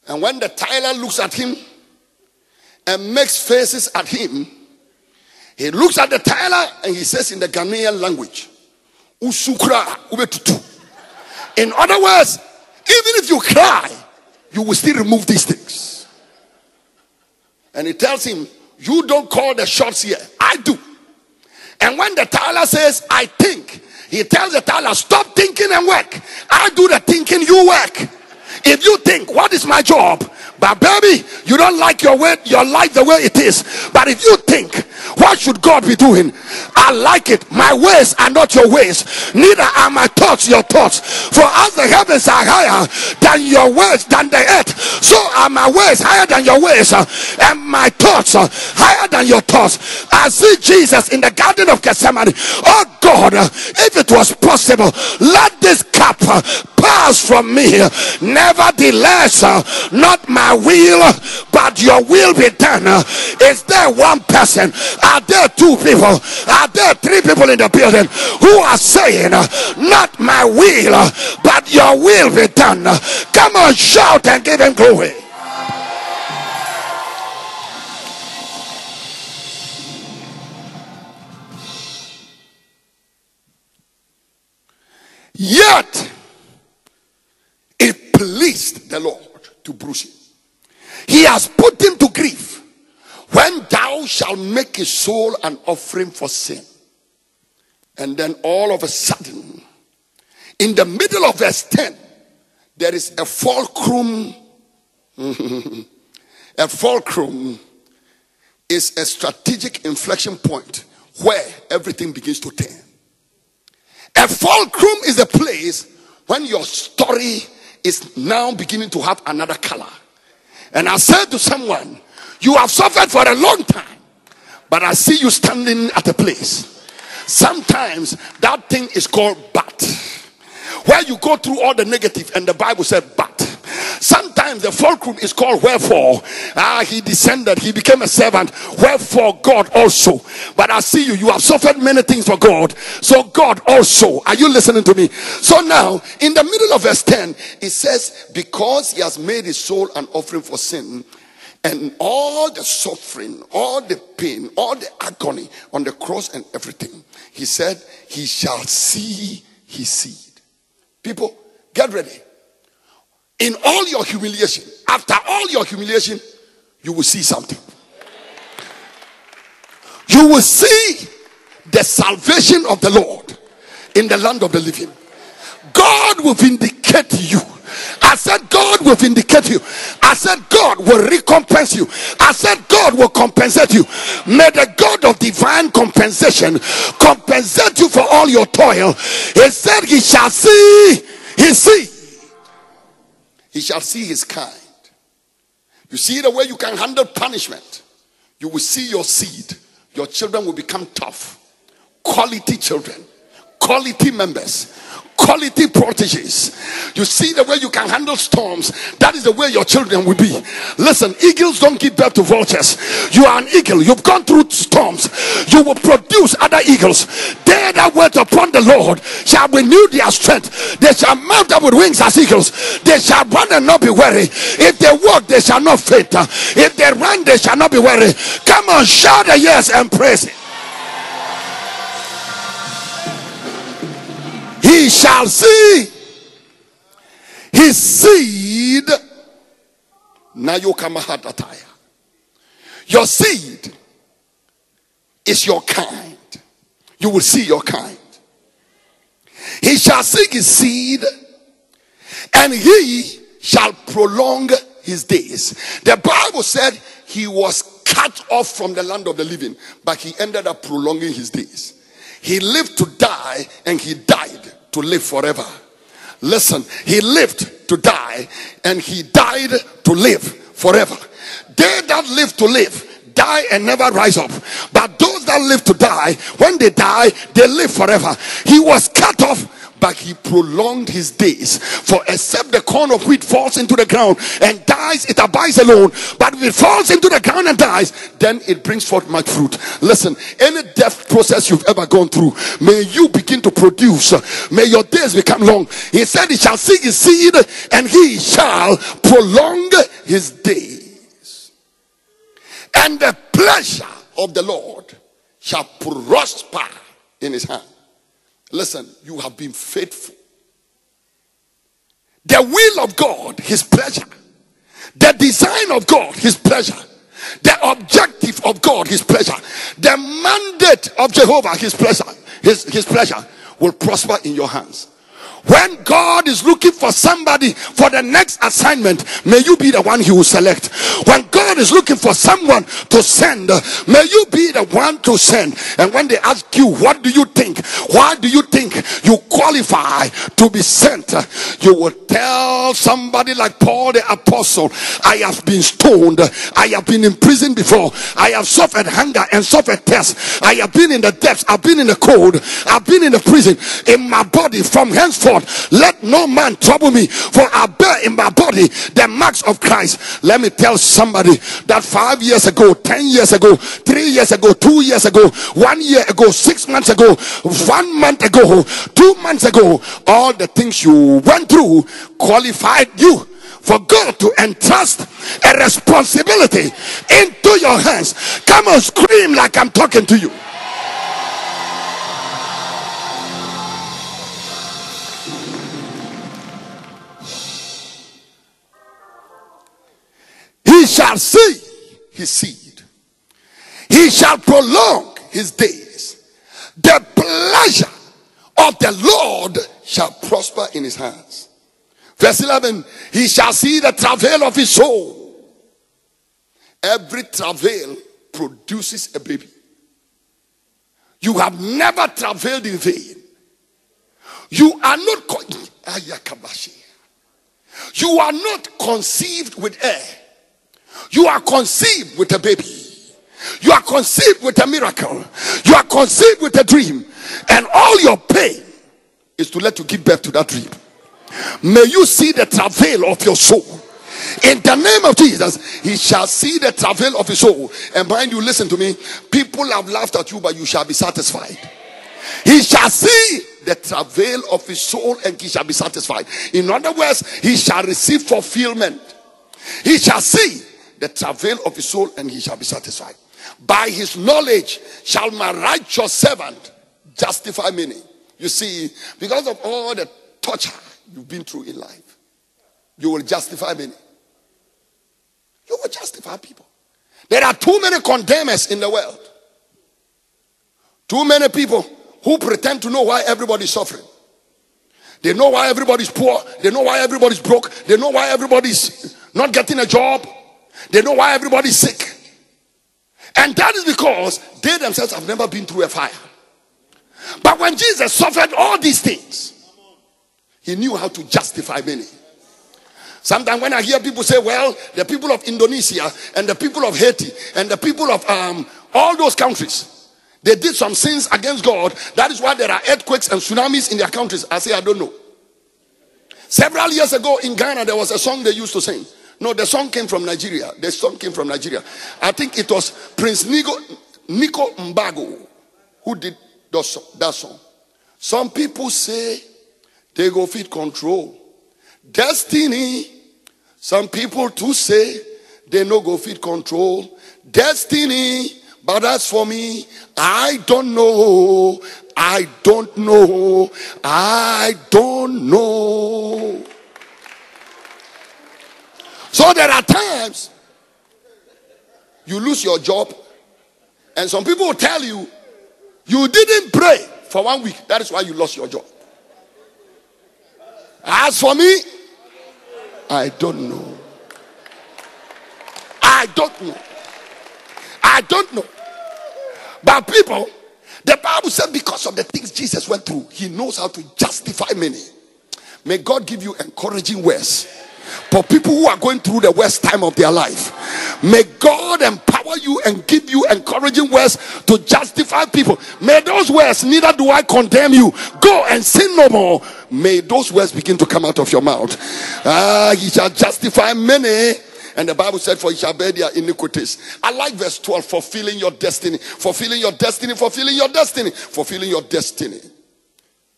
And when the tailor looks at him and makes faces at him, he looks at the tailor and he says in the Ghanaian language, Usukra ubetutu. In other words, even if you cry, you will still remove these things. And he tells him, you don't call the shots here, I do. And when the tailor says, I think, he tells the tailor, stop thinking and work. I do the thinking, you work. If you think, what is my job? But baby, you don't like your life the way it is. But if you think, what should God be doing? I like it. My ways are not your ways, neither are my thoughts your thoughts. For as the heavens are higher than your ways, than the earth, so are my ways higher than your ways, and my thoughts higher than your thoughts. I see Jesus in the Garden of Gethsemane. Oh God, if it was possible, let this cup pass from me. Nevertheless, not my will, but your will be done. Is there one person? Are there two people? Are there three people in the building who are saying, not my will, but your will be done? Come on, shout and give him glory. Yet it pleased the Lord to bruise him. He has put him to grief. When thou shalt make his soul an offering for sin. And then all of a sudden, in the middle of verse 10, there is a fulcrum. A fulcrum is a strategic inflection point where everything begins to turn. A fulcrum is a place when your story is now beginning to have another color. And I said to someone, you have suffered for a long time, but I see you standing at a place. Sometimes that thing is called but, where you go through all the negative and the Bible said but. Sometimes the fulcrum is called wherefore. He descended, he became a servant, wherefore God also. But I see you have suffered many things for God, so God also. Are you listening to me? So now in the middle of verse 10 it says, because he has made his soul an offering for sin, and all the suffering, all the pain, all the agony on the cross and everything, he said he shall see his seed. People, get ready. In all your humiliation, after all your humiliation, you will see something. You will see the salvation of the Lord in the land of the living. God will vindicate you. I said God will vindicate you. I said God will recompense you. I said God will compensate you. May the God of divine compensation compensate you for all your toil. He said he shall see his seed. He shall see his kind. You see the way you can handle punishment. You will see your seed. Your children will become tough. Quality children. Quality members. Quality proteges. You see the way you can handle storms. That is the way your children will be. Listen, eagles don't give birth to vultures. You are an eagle. You've gone through storms. You will produce other eagles. They that wait upon the Lord shall renew their strength. They shall mount up with wings as eagles. They shall run and not be weary. If they walk, they shall not faint. If they run, they shall not be weary. Come on, shout a yes and praise it. He shall see his seed. Your seed is your kind. You will see your kind. He shall see his seed, and he shall prolong his days. The Bible said he was cut off from the land of the living, but he ended up prolonging his days. He lived to die, and he died to live forever. Listen, he lived to die, and he died to live forever. They that live to live die and never rise up, but those that live to die, when they die, they live forever. He was cut off, but he prolonged his days. For except the corn of wheat falls into the ground and dies, it abides alone. But if it falls into the ground and dies, then it brings forth much fruit. Listen, any death process you've ever gone through, may you begin to produce. May your days become long. He said he shall see his seed and he shall prolong his days. And the pleasure of the Lord shall prosper in his hand. Listen, you have been faithful. The will of God, his pleasure. The design of God, his pleasure. The objective of God, his pleasure. The mandate of Jehovah, his pleasure. His pleasure will prosper in your hands. When God is looking for somebody for the next assignment, may you be the one he will select. When God is looking for someone to send, may you be the one to send. And when they ask you, what do you think? Why do you think you qualify to be sent? You will tell somebody like Paul the apostle, I have been stoned. I have been in prison before. I have suffered hunger and suffered thirst. I have been in the depths. I've been in the cold. I've been in the prison. In my body from henceforth, let no man trouble me, for I bear in my body the marks of Christ. Let me tell somebody that 5 years ago, 10 years ago, 3 years ago, 2 years ago, 1 year ago, 6 months ago, 1 month ago, 2 months ago, all the things you went through qualified you for God to entrust a responsibility into your hands. Come on, scream like I'm talking to you. He shall see his seed. He shall prolong his days. The pleasure of the Lord shall prosper in his hands. Verse 11, he shall see the travail of his soul. Every travail produces a baby. You have never travailed in vain. You are not conceived with air. You are conceived with a baby. You are conceived with a miracle. You are conceived with a dream. And all your pain is to let you give birth to that dream. May you see the travail of your soul. In the name of Jesus, he shall see the travail of his soul. And mind you, listen to me. People have laughed at you, but you shall be satisfied. He shall see the travail of his soul and he shall be satisfied. In other words, he shall receive fulfillment. He shall see the travail of his soul and he shall be satisfied. By his knowledge shall my righteous servant justify many. You see, because of all the torture you've been through in life, you will justify many. You will justify people. There are too many condemners in the world. Too many people who pretend to know why everybody is suffering. They know why everybody's poor. They know why everybody's broke. They know why everybody's not getting a job. They know why everybody's sick. And that is because they themselves have never been through a fire. But when Jesus suffered all these things, he knew how to justify many. Sometimes when I hear people say, well, the people of Indonesia and the people of Haiti and the people of all those countries, they did some sins against God. That is why there are earthquakes and tsunamis in their countries. I say, I don't know. Several years ago in Ghana, there was a song they used to sing. No, the song came from Nigeria. The song came from Nigeria. I think it was Prince Nico Mbago who did that song. Some people say they go fit control destiny. Some people too say they no go fit control destiny. But as for me, I don't know. I don't know. I don't know. So there are times you lose your job and some people will tell you, you didn't pray for 1 week. That is why you lost your job. As for me, I don't know. I don't know. I don't know. But people, the Bible said because of the things Jesus went through, he knows how to justify many. May God give you encouraging words for people who are going through the worst time of their life. May God empower empower you and give you encouraging words to justify people. May those words, neither do I condemn you, go and sin no more. May those words begin to come out of your mouth. He shall justify many. And the Bible said, for he shall bear their iniquities. I like verse 12. Fulfilling your destiny. Fulfilling your destiny. Fulfilling your destiny. Fulfilling your destiny.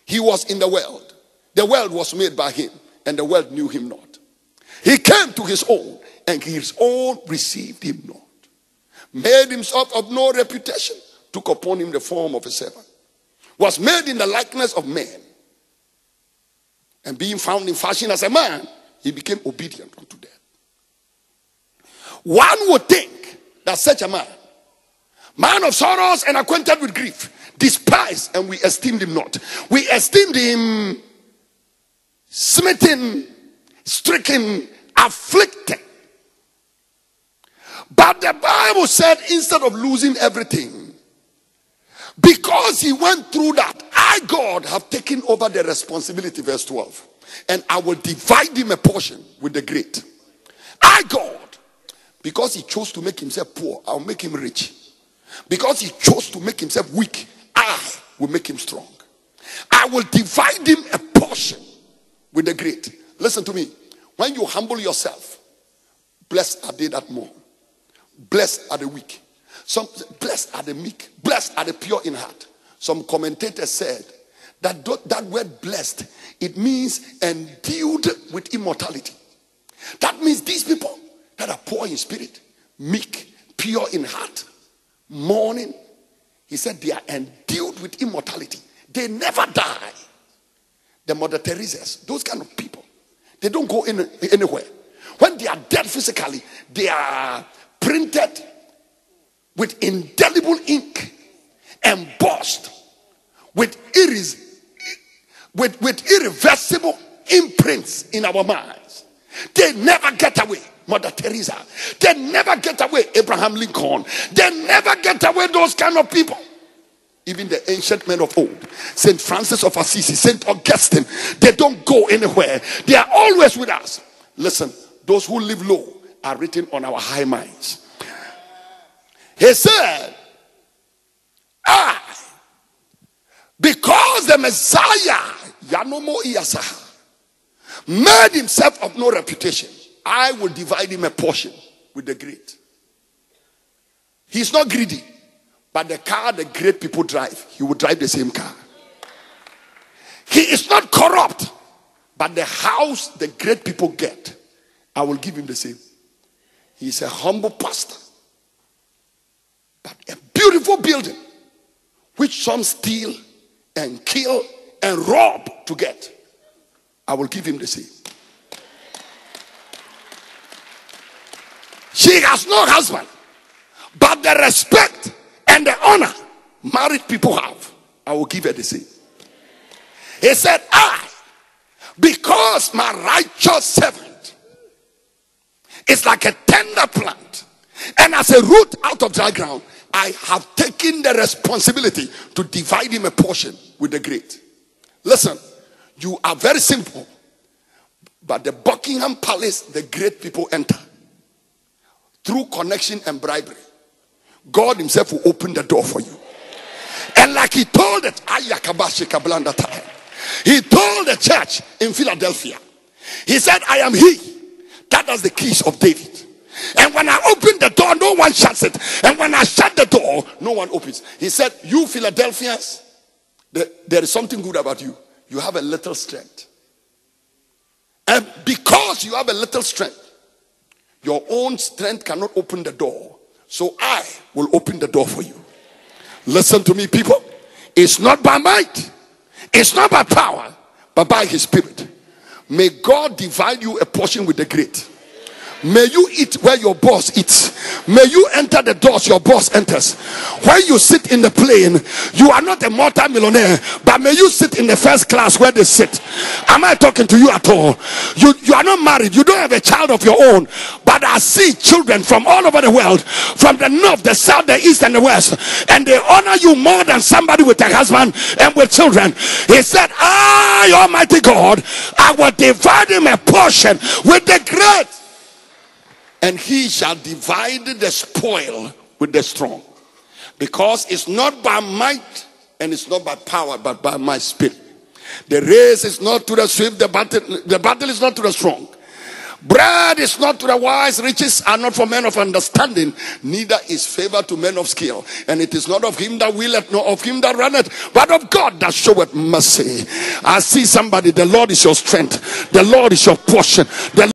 He was in the world. The world was made by him. And the world knew him not. He came to his own. And his own received him not. Made himself of no reputation. Took upon him the form of a servant. Was made in the likeness of men. And being found in fashion as a man, he became obedient unto death. One would think that such a man of sorrows and acquainted with grief, despised, and we esteemed him not. We esteemed him smitten, stricken, afflicted. But the Bible said, instead of losing everything, because he went through that, I, God, have taken over the responsibility, verse 12, and I will divide him a portion with the great. I, God, because he chose to make himself poor, I'll make him rich. Because he chose to make himself weak, I will make him strong. I will divide him a portion with the great. Listen to me. When you humble yourself, blessed are they that mourn. Blessed are the weak. Some blessed are the meek. Blessed are the pure in heart. Some commentators said that that word blessed, it means endued with immortality. That means these people that are poor in spirit, meek, pure in heart, mourning, he said they are endued with immortality. They never die. The Mother Teresa's, those kind of people, they don't go anywhere. When they are dead physically, they are printed with indelible ink, embossed with irreversible imprints in our minds. They never get away. Mother Teresa, they never get away. Abraham Lincoln, they never get away. Those kind of people. Even the ancient men of old, Saint Francis of Assisi, Saint Augustine, they don't go anywhere. They are always with us. Listen, those who live low are written on our high minds. He said, because the Messiah, Yanomo Iyasa, made himself of no reputation, I will divide him a portion with the great. He's not greedy, but the car the great people drive, he will drive the same car. He is not corrupt, but the house the great people get, I will give him the same. He's a humble pastor, but a beautiful building, which some steal and kill and rob to get, I will give him the same. She has no husband, but the respect and the honor married people have, I will give her the same. He said, because my righteous servant is like a tender plant, and as a root out of dry ground, I have taken the responsibility to divide him a portion with the great. Listen, you are very simple, but the Buckingham Palace, the great people enter through connection and bribery. God himself will open the door for you. And like he told it, he told the church in Philadelphia, he said, I am he that has the keys of David. And when I open the door, no one shuts it. And when I shut the door, no one opens. He said, you Philadelphians, there is something good about you. You have a little strength. And because you have a little strength, your own strength cannot open the door. So I will open the door for you. Listen to me, people. It's not by might. It's not by power, but by his spirit. May God divide you a portion with the great. May you eat where your boss eats. May you enter the doors your boss enters. When you sit in the plane, you are not a multi-millionaire, but may you sit in the first class where they sit. Am I talking to you at all? You are not married. You don't have a child of your own, but I see children from all over the world, from the north, the south, the east, and the west, and they honor you more than somebody with a husband and with children. He said, I, Almighty God, I will divide him a portion with the great. and he shall divide the spoil with the strong. Because it's not by might and it's not by power, but by my spirit. The race is not to the swift, the battle is not to the strong. Bread is not to the wise, riches are not for men of understanding, neither is favor to men of skill. And it is not of him that willeth, nor of him that runneth, but of God that showeth mercy. I see somebody, the Lord is your strength, the Lord is your portion.